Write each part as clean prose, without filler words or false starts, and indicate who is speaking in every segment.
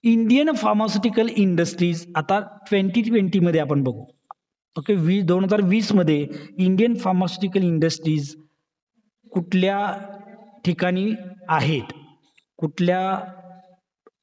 Speaker 1: Indian pharmaceutical industries आता 2020 मध्ये आपण बघू. ओके, 2020 मध्ये इंडियन फार्मास्युटिकल इंडस्ट्रीज कुठल्या ठिकाणी आहेत, कुठल्या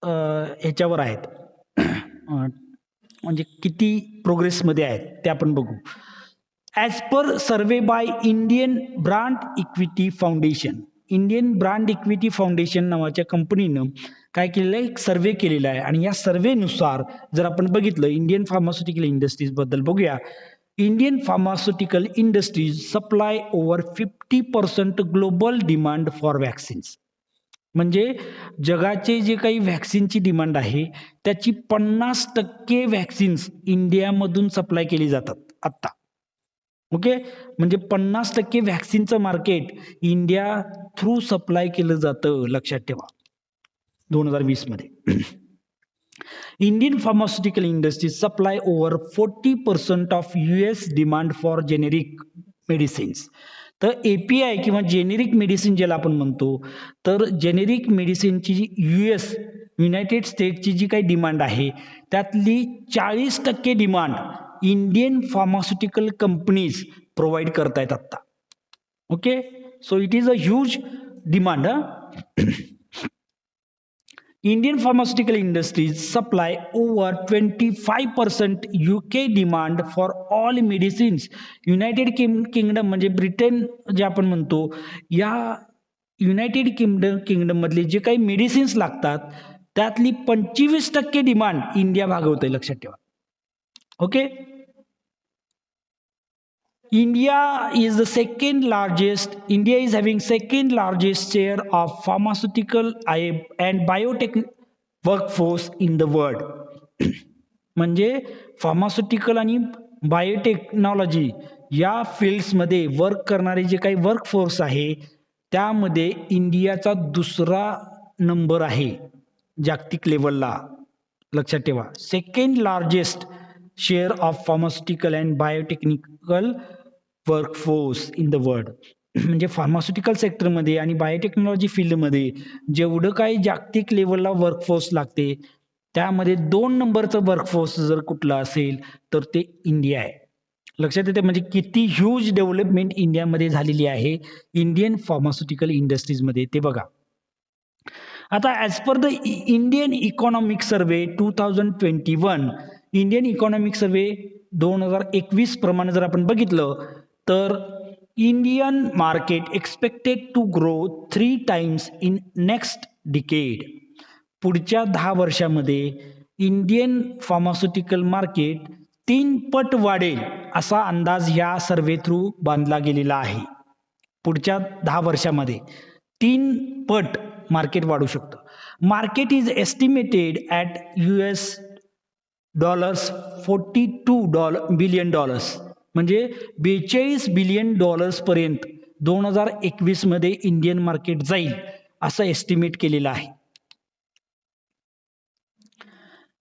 Speaker 1: ह्याच्यावर आहेत, म्हणजे किती प्रोग्रेसमध्ये आहेत ते आपण बघू. As per survey by Indian brand equity foundation, Indian brand equity foundation नावाच्या कंपनीनं काय केलेलं आहे, एक सर्वे केलेला आहे. आणि या सर्वेनुसार जर आपण बघितलं इंडियन फार्मास्युटिकल इंडस्ट्रीज बद्दल बघूया. Indian pharmaceutical industries supply over 50% global demand for vaccines. म्हणजे जगाचे जे काही व्हॅक्सिनची डिमांड आहे त्याची 50% व्हॅक्सिन्स इंडियामधून सप्लाय केली जातात आत्ता. ओके, म्हणजे 50% व्हॅक्सिनचं मार्केट इंडिया थ्रू सप्लाय केलं जातं, लक्षात ठेवा 2020 मध्ये. Indian pharmaceutical industry supply over 40% of US demand for generic medicines. तर API किंवा जेनेरिक मेडिसिन ज्याला आपण म्हणतो, तर जेनेरिक मेडिसिनची जी युनायटेड स्टेट्सची जी काही डिमांड आहे त्यातली 40% demand Indian pharmaceutical companies provide करतायत आत्ता. Okay, so it is a huge demand. Indian pharmaceutical industries supply over 25% UK demand for all medicines. United kingdom म्हणजे ब्रिटन जे आपण म्हणतो, या युनायटेड किंगडम मधले जे काही मेडिसिन्स लागतात त्यातली 25% डिमांड इंडिया भागवते, लक्षात ठेवा. Okay, India is having second largest share of pharmaceutical and biotech workforce in the world. म्हणजे फार्मास्युटिकल आणि बायोटेक्नॉलॉजी या फील्ड्समध्ये वर्क करणारे जे काही वर्कफोर्स आहे त्यामध्ये इंडियाचा दुसरा नंबर आहे जागतिक लेवलला, लक्षात ठेवा. Second largest share of pharmaceutical and biotechnical workforce in the world. म्हणजे फार्मास्युटिकल सेक्टरमध्ये आणि बायोटेक्नॉलॉजी फील्डमध्ये जेवढं काही जागतिक लेवलला वर्कफोर्स लागते त्यामध्ये 2 नंबरचं वर्कफोर्स जर कुठलं असेल तर ते इंडिया आहे, लक्षात येते. म्हणजे किती ह्यूज डेव्हलपमेंट इंडियामध्ये झालेली आहे इंडियन फार्मास्युटिकल इंडस्ट्रीजमध्ये ते बघा. आता as per the Indian economic survey 2021, Indian economic survey 2021 प्रमाणे जर आपण बघितलं तर Indian market expected to grow 3 times in next decade. पुढच्या 10 वर्षामध्ये इंडियन फार्मास्युटिकल मार्केट 3 पट वाढेल असा अंदाज या सर्वे थ्रू बांधला गेलेला आहे. पुढच्या 10 वर्षामध्ये 3 पट मार्केट वाढू शकतं. Market is estimated at $42 billion, म्हणजे $42 बिलियन पर्यंत 2021 मध्ये इंडियन मार्केट जाईल असं एस्टिमेट केलेलं आहे.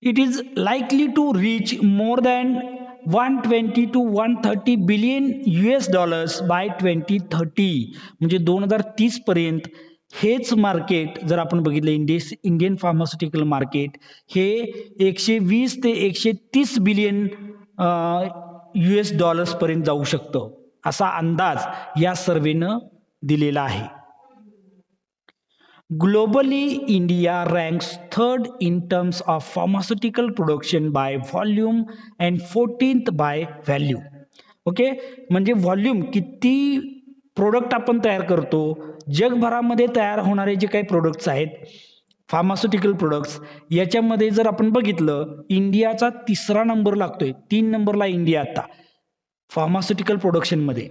Speaker 1: It is likely to reach more than 120 to 130 billion US by 2030. म्हणजे 2030 पर्यंत हेच मार्केट जर आपण बघितलं इंडियन फार्मास्युटिकल मार्केट हे 120 ते 130 बिलियन US पर्यंत जाऊ शकतं असा अंदाज या सर्वेनं दिलेला आहे. Globally, India ranks third in terms of pharmaceutical production by volume and 14th by value. Okay, म्हणजे व्हॉल्यूम किती प्रोडक्ट आपण तयार करतो, जगभरामध्ये तयार होणारे जे काही प्रोडक्ट्स आहेत फार्मास्युटिकल प्रोडक्ट्स याच्यामध्ये जर आपण बघितलं इंडियाचा 3रा नंबर लागतोय. 3 नंबरला इंडिया आता फार्मास्युटिकल प्रोडक्शनमध्ये.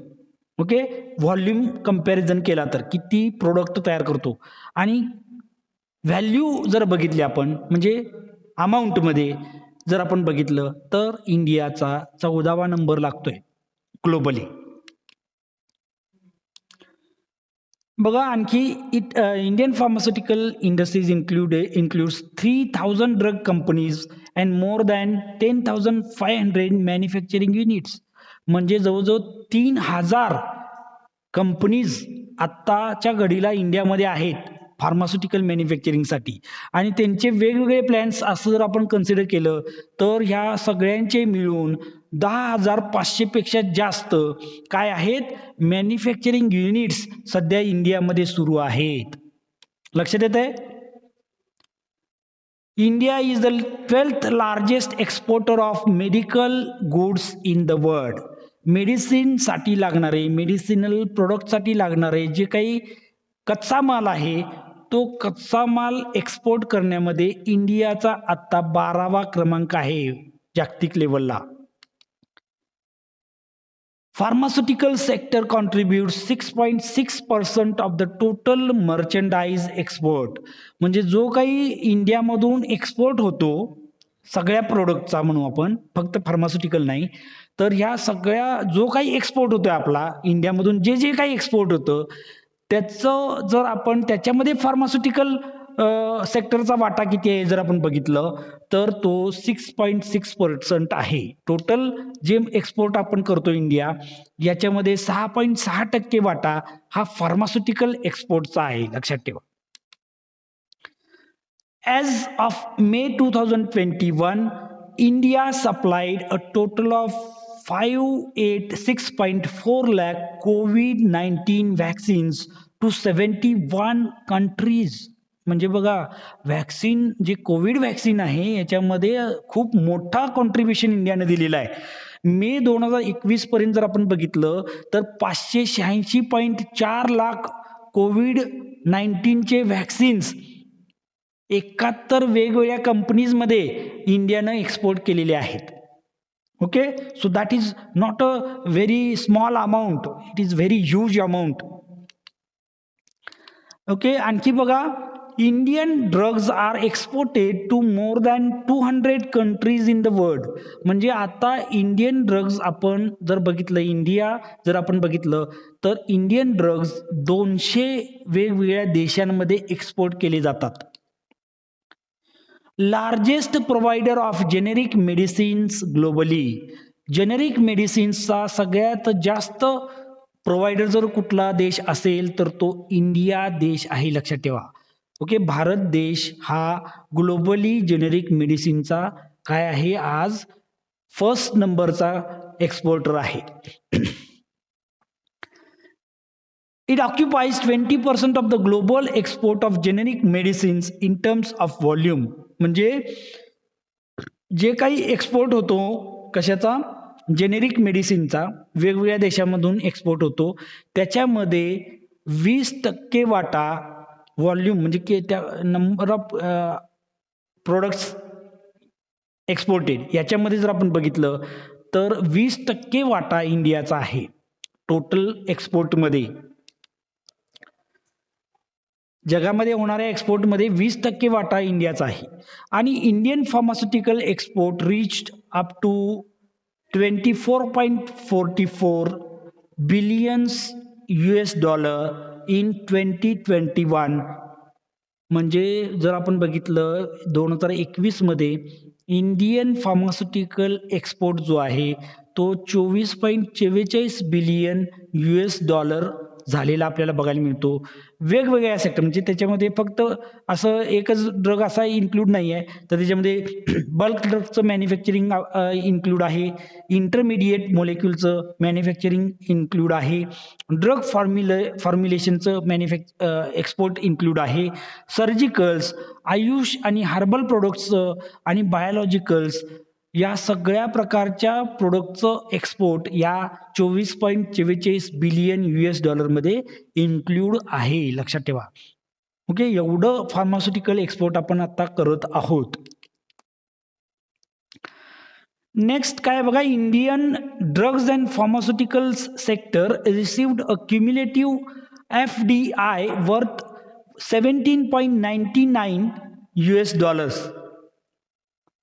Speaker 1: ओके, व्हॉल्यूम कंपॅरिझन केला तर किती प्रोडक्ट तयार करतो आणि व्हॅल्यू जर बघितली आपण म्हणजे अमाऊंटमध्ये जर आपण बघितलं तर इंडियाचा 14वा नंबर लागतोय ग्लोबली. बघा आणखी Indian pharmaceutical industries includes 3000 drug companies and more than 10,500 manufacturing units. म्हणजे जवळजवळ 3000 कंपनीज आत्ताच्या घडीला इंडियामध्ये आहेत फार्मास्युटिकल मॅन्युफॅक्चरिंगसाठी. आणि त्यांचे वेगवेगळे प्लॅन्स असं जर आपण कन्सिडर केलं तर ह्या सगळ्यांचे मिळून 10,500 पेक्षा जास्त काय आहेत मॅन्युफॅक्चरिंग युनिट्स सध्या इंडियामध्ये सुरू आहेत. लक्षात येत आहे? India is the 12th largest exporter of medical goods in the world. Medicine साठी लागणारे मेडिसिनल प्रोडक्ट साठी लागणारे जे काही कच्चा माल आहे तो कच्चा माल एक्सपोर्ट करण्यामध्ये इंडियाचा आता 12वा क्रमांक आहे जागतिक लेवलला. Pharmaceutical sector contributes 6.6% of the total merchandise export. म्हणजे जो काही इंडियामधून एक्सपोर्ट होतो सगळ्या प्रोडक्टचा म्हणू आपण फक्त फार्मास्युटिकल नाही तर ह्या सगळ्या जो काही एक्सपोर्ट होतोय आपला इंडियामधून जे जे काही एक्सपोर्ट होतं त्याचं जर आपण त्याच्यामध्ये फार्मास्युटिकल सेक्टरचा वाटा किती आहे जर आपण बघितलं तर तो 6.6% आहे. टोटल जे एक्सपोर्ट आपण करतो इंडिया याच्यामध्ये 6.6% वाटा हा फार्मास्युटिकल एक्सपोर्टचा आहे. लक्षात ठेवा. As of May 2021, India supplied a total of 586.4 lakh COVID-19 vaccines to 71 countries. म्हणजे बघा वॅक्सिन जे कोविड वॅक्सिन आहे याच्यामध्ये खूप मोठा कॉन्ट्रीब्युशन इंडियाने दिलेला आहे. मे 2021 पर्यंत जर आपण बघितलं तर 586.4 लाख कोविड-19चे वॅक्सिन्स 71 वेगवेगळ्या कंपनीजमध्ये इंडियानं एक्सपोर्ट केलेले आहेत. Okay, so that is not a very small amount, it is very huge amount. Okay, आणखी बघा Indian drugs are exported to more than 200 countries in the world. म्हणजे आता इंडियन ड्रग्ज आपण जर बघितलं इंडिया जर आपण बघितलं तर इंडियन ड्रग्ज 200 वेगवेगळ्या देशांमध्ये एक्सपोर्ट केले जातात. Largest provider of generic medicines globally. Generic मेडिसिन्सचा सगळ्यात जास्त प्रोव्हायडर जर कुठला देश असेल तर तो इंडिया देश आहे. लक्षात ठेवा. ओके, भारत देश हा ग्लोबली जेनेरिक मेडिसिनचा काय आहे आज फर्स्ट नंबरचा एक्सपोर्टर आहे. It occupies 20% of the global export of generic medicines in terms of volume. म्हणजे जे काही एक्सपोर्ट होतो कशाचा जेनेरिक मेडिसिनचा वेगवेगळ्या देशांमधून एक्सपोर्ट होतो त्याच्यामध्ये 20% वाटा व्हॉल्यूम म्हणजे त्या नंबर ऑफ प्रोडक्ट्स एक्सपोर्टेड याच्यामध्ये जर आपण बघितलं तर 20% वाटा इंडियाचा आहे टोटल एक्सपोर्टमध्ये. जगामध्ये होणाऱ्या एक्सपोर्टमध्ये 20% वाटा इंडियाचा आहे. आणि Indian pharmaceutical export reached up to $24.44 billions in 2021. म्हणजे जर आपण बघितलं 2021 मध्ये इंडियन फार्मास्युटिकल एक्सपोर्ट जो आहे तो $24.44 बिलियन झालेला आपल्याला बघायला मिळतो. वेगवेगळ्या सेक्टर म्हणजे त्याच्यामध्ये फक्त असं एकच ड्रग असा इन्क्लूड नाही आहे तर त्याच्यामध्ये बल्क ड्रगचं मॅन्युफॅक्चरिंग इन्क्लूड आहे, इंटरमिडिएट मोलेक्युलचं मॅन्युफॅक्चरिंग इन्क्लूड आहे, ड्रग फॉर्म्युलेशनचं एक्सपोर्ट इन्क्लूड आहे, सर्जिकल्स, आयुष आणि हर्बल प्रोडक्ट्सचं आणि बायोलॉजिकल्स या सगळ्या प्रकारच्या प्रोडक्टचं एक्सपोर्ट या $24.44 बिलियन मध्ये इन्क्लूड आहे. लक्षात ठेवा. ओके, एवढं फार्मास्युटिकल एक्सपोर्ट आपण आता करत आहोत. नेक्स्ट काय बघा Indian drugs and pharmaceuticals sector received a cumulative FDI worth $17.99.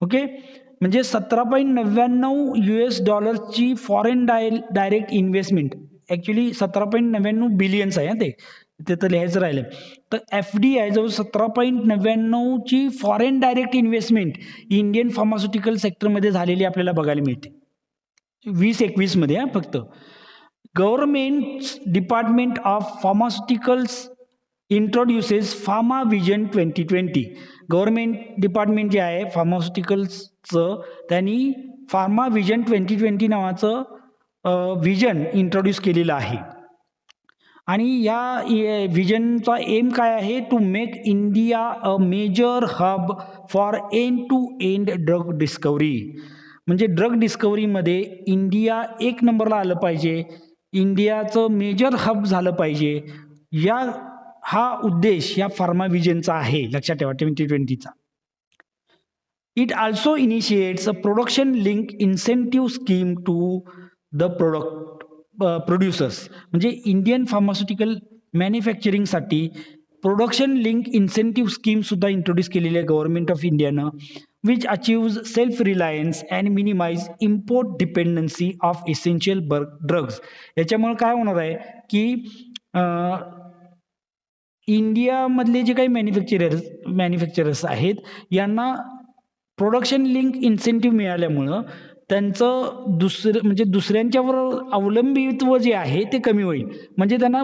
Speaker 1: Okay, म्हणजे $17.99 foreign direct investment actually 17.99 billions आहे ते तर लिहायचं राहिलं. तर FDI जवळ 17.99 foreign direct investment Indian pharmaceutical सेक्टरमध्ये झालेली आपल्याला बघायला मिळते 2021 मध्ये फक्त. Government department of pharmaceuticals introduces pharma vision 2020. Government department जे आहे फार्मास्युटिकल्सचं, त्यांनी फार्मा विजन 2020 नावाचं विजन इंट्रोड्यूस केलेलं आहे. आणि या विजनचा एम काय आहे? To make India a major hub for end to end drug discovery. म्हणजे ड्रग डिस्कवरीमध्ये इंडिया एक नंबरला आलं पाहिजे, इंडियाचं मेजर हब झालं पाहिजे, या हा उद्देश या फार्मा विजनचा आहे. लक्षात ठेवा 2020चा. It also initiates a production link incentive scheme to the producers. म्हणजे इंडियन फार्मास्युटिकल मॅन्युफॅक्चरिंगसाठी प्रोडक्शन लिंक इन्सेंटिव्ह स्कीम सुद्धा इंट्रोड्यूस केलेली आहे गव्हर्नमेंट ऑफ इंडियानं, which achieves self reliance and minimize import dependency of essential drugs. याच्यामुळे काय होणार आहे की इंडियामधले जे काही मॅन्युफॅक्चरर्स आहेत यांना प्रोडक्शन लिंक इन्सेंटिव्ह मिळाल्यामुळं त्यांचं म्हणजे दुसऱ्यांच्यावर अवलंबित्व जे आहे ते कमी होईल. म्हणजे त्यांना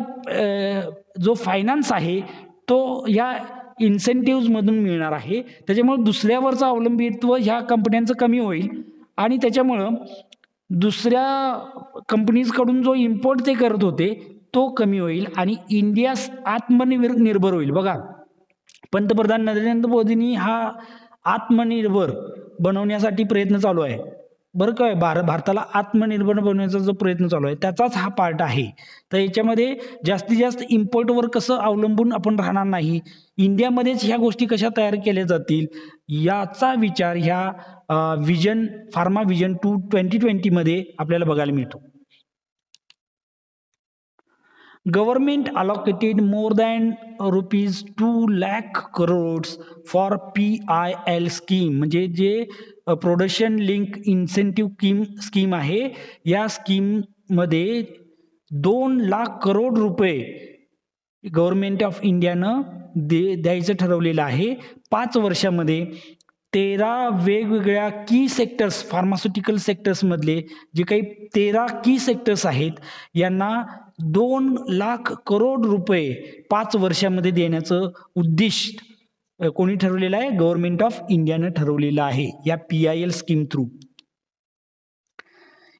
Speaker 1: जो फायनान्स आहे तो ह्या इन्सेंटिव्हमधून मिळणार आहे. त्याच्यामुळे दुसऱ्यावरचं अवलंबित्व ह्या कंपन्यांचं कमी होईल आणि त्याच्यामुळं दुसऱ्या कंपनीजकडून जो इम्पोर्ट ते करत होते तो कमी होईल आणि इंडिया आत्मनिर्भर होईल. बघा, पंतप्रधान नरेंद्र मोदींनी हा आत्मनिर्भर बनवण्यासाठी प्रयत्न चालू आहे बरं काय. भारताला आत्मनिर्भर बनवण्याचा जो प्रयत्न चालू आहे त्याचाच हा पार्ट आहे. तर याच्यामध्ये जास्तीत जास्त इम्पोर्टवर कसं अवलंबून आपण राहणार नाही, इंडियामध्येच ह्या गोष्टी कशा तयार केल्या जातील याचा विचार ह्या विजन फार्मा विजन 2020 मध्ये आपल्याला बघायला मिळतो. Government allocated more than rupees 2 lakh crores for PIL scheme. म्हणजे जे प्रोडक्शन लिंक इन्सेंटिव्ह स्कीम आहे या स्कीम मध्ये 2 लाख करोड रुपये गव्हर्नमेंट ऑफ इंडियानं द्यायचं ठरवलेलं आहे 5 वर्षामध्ये. 13 वेगवेगळ्या की सेक्टर्स, फार्मास्युटिकल सेक्टर्स मधले जे काही 13 की सेक्टर्स आहेत यांना 2 लाख करोड रुपये 5 वर्षामध्ये देण्याचं उद्दिष्ट कोणी ठरवलेलं आहे? गव्हर्नमेंट ऑफ इंडियानं ठरवलेलं आहे या PIL scheme through.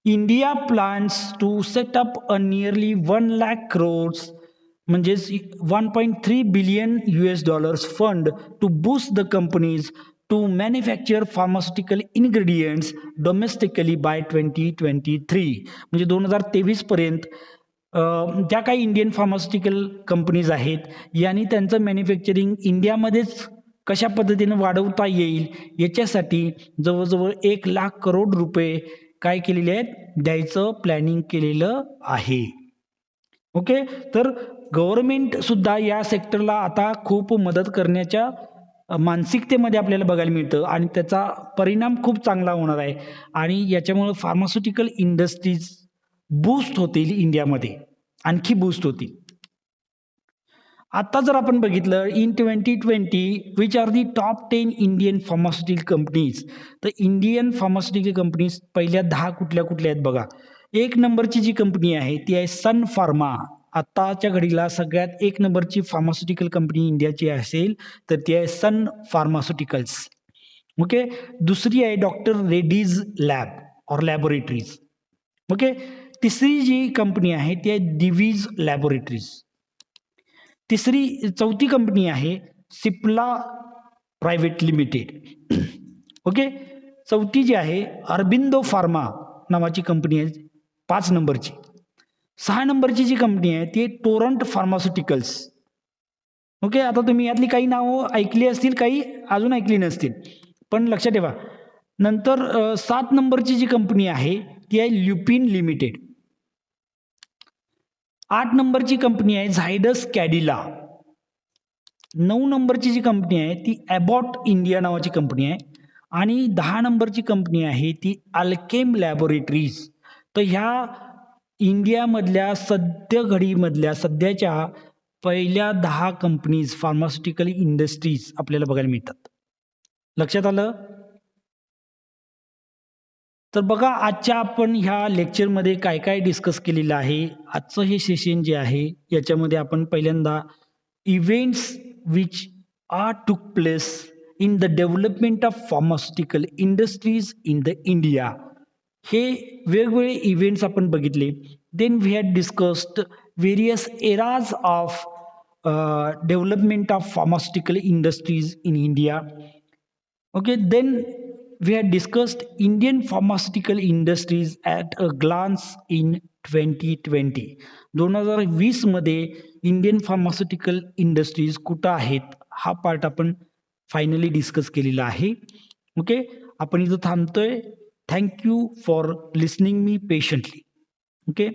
Speaker 1: India plans to set up a nearly 1 lakh crores म्हणजेच 1.3 billion US fund to boost the companies to manufacture pharmaceutical ingredients domestically by 2023. म्हणजे 2023 पर्यंत ज्या काही इंडियन फार्मास्युटिकल कंपनीज आहेत यांनी त्यांचं मॅन्युफॅक्चरिंग इंडियामध्येच कशा पद्धतीने वाढवता येईल याच्यासाठी जवळजवळ 1 लाख करोड रुपये काय केलेले आहेत? द्यायचं प्लॅनिंग केलेलं आहे. ओके, तर गव्हर्नमेंट सुद्धा या सेक्टरला आता खूप मदत करण्याच्या मानसिकतेमध्ये आपल्याला बघायला मिळतं आणि त्याचा परिणाम खूप चांगला होणार आहे आणि याच्यामुळे फार्मास्युटिकल इंडस्ट्रीज बूस्ट होतील, इंडियामध्ये आणखी बूस्ट होतील. आता जर आपण बघितलं in 2020 which are the top 10 Indian pharmaceutical companies, तर इंडियन फार्मास्युटिकल कंपनीज पहिल्या 10 कुठल्या कुठल्या आहेत बघा. 1 नंबरची जी कंपनी आहे ती आहे सन फार्मा. आताच्या घडीला सगळ्यात 1 नंबरची फार्मास्युटिकल कंपनी इंडियाची असेल तर ती आहे सन फार्मास्युटिकल्स. ओके, दुसरी आहे डॉक्टर रेड्डीज लॅब और लॅबोरेटरीज. ओके, तिसरी जी कंपनी आहे ती आहे दिवीज लॅबोरेटरीज. चौथी कंपनी आहे सिप्ला प्रायव्हेट लिमिटेड. ओके, चौथी जी आहे अरबिंदो फार्मा नावाची कंपनी आहे 5 नंबरची. 6 नंबरची जी कंपनी आहे ती आहे टोरंट फार्मास्युटिकल्स. ओके, आता तुम्ही यातली काही नावं ऐकली असतील, काही अजून ऐकली नसतील, पण लक्षात ठेवा. नंतर 7 नंबरची जी कंपनी आहे ती आहे ल्युपिन लिमिटेड. 8 नंबरची कंपनी आहे झायडस कॅडिला. 9 नंबरची जी कंपनी आहे ती ॲबॉट इंडिया नावाची कंपनी आहे आणि 10 नंबरची कंपनी आहे ती अल्केम लॅबोरेटरीज. तर ह्या इंडियामधल्या सध्याच्या पहिल्या 10 कंपनीज फार्मास्युटिकल इंडस्ट्रीज आपल्याला बघायला मिळतात. लक्षात आलं? तर बघा, आजच्या आपण ह्या लेक्चरमध्ये काय काय डिस्कस केलेलं आहे. आजचं हे सेशन जे आहे याच्यामध्ये आपण पहिल्यांदा events which are took place in the development of pharmaceutical industries in the India. हे वेगवेगळे इव्हेंट्स आपण बघितले. Then we had discussed various eras of development of pharmaceutical industries in India. Okay, then we had discussed Indian pharmaceutical industries at a glance in 2020. 2020 मध्ये Indian pharmaceutical industries कुठं आहेत हा part आपण finally discuss केलेला आहे. Okay, आपण इथं थांबतोय. Thank you for listening me patiently. Okay.